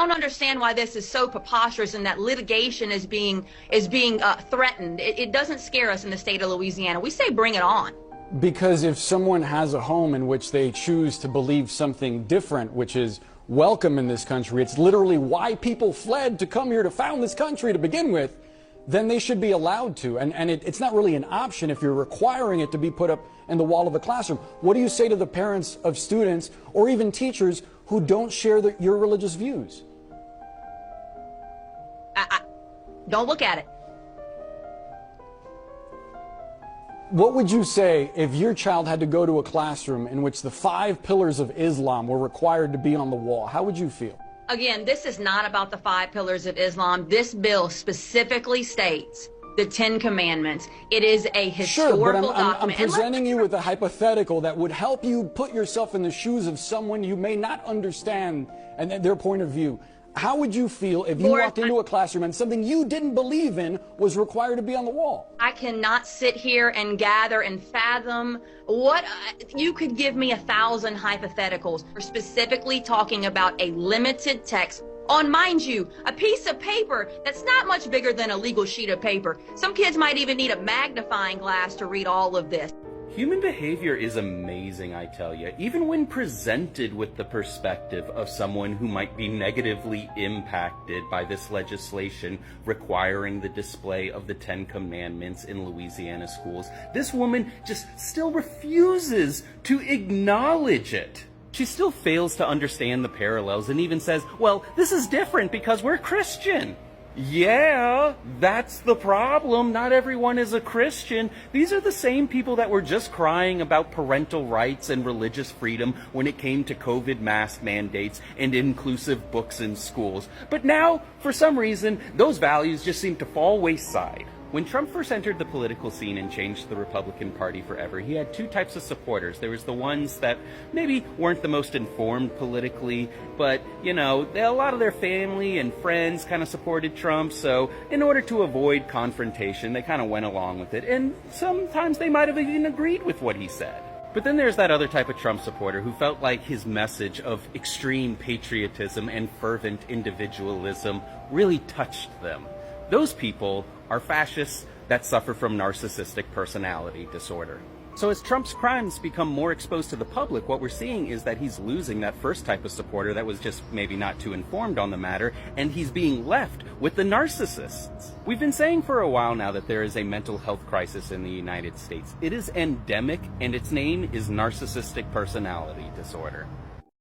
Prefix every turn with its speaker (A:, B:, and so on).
A: don't understand why this is so preposterous and that litigation is being threatened. It doesn't scare us in the state of Louisiana. We say bring it on.
B: Because if someone has a home in which they choose to believe something different, which is welcome in this country, it's literally why people fled to come here to found this country to begin with, then they should be allowed to. And it's not really an option if you're requiring it to be put up in the wall of the classroom. What do you say to the parents of students or even teachers who don't share your religious views?
A: Don't look at it.
B: What would you say if your child had to go to a classroom in which the 5 pillars of Islam were required to be on the wall? How would you feel?
A: Again, this is not about the 5 pillars of Islam. This bill specifically states the 10 Commandments. It is a historical document.
B: I'm presenting you with a hypothetical that would help you put yourself in the shoes of someone you may not understand and their point of view. How would you feel if you walked into a classroom and something you didn't believe in was required to be on the wall?
A: I cannot sit here and gather and fathom what you could give me 1,000 hypotheticals. We're specifically talking about a limited text on, mind you, a piece of paper that's not much bigger than a legal sheet of paper. Some kids might even need a magnifying glass to read all of this.
C: Human behavior is amazing, I tell you, even when presented with the perspective of someone who might be negatively impacted by this legislation requiring the display of the 10 Commandments in Louisiana schools. This woman just still refuses to acknowledge it. She still fails to understand the parallels and even says, well, this is different because we're Christian. Yeah, that's the problem. Not everyone is a Christian. These are the same people that were just crying about parental rights and religious freedom when it came to COVID mask mandates and inclusive books in schools. But now, for some reason, those values just seem to fall wayside. When Trump first entered the political scene and changed the Republican Party forever, he had 2 types of supporters. There was the ones that maybe weren't the most informed politically, but, you know, a lot of their family and friends kind of supported Trump, so in order to avoid confrontation, they kind of went along with it, and sometimes they might have even agreed with what he said. But then there's that other type of Trump supporter who felt like his message of extreme patriotism and fervent individualism really touched them. Those people are fascists that suffer from narcissistic personality disorder. So as Trump's crimes become more exposed to the public, what we're seeing is that he's losing that first type of supporter that was just maybe not too informed on the matter, and he's being left with the narcissists. We've been saying for a while now that there is a mental health crisis in the United States. It is endemic, and its name is narcissistic personality disorder.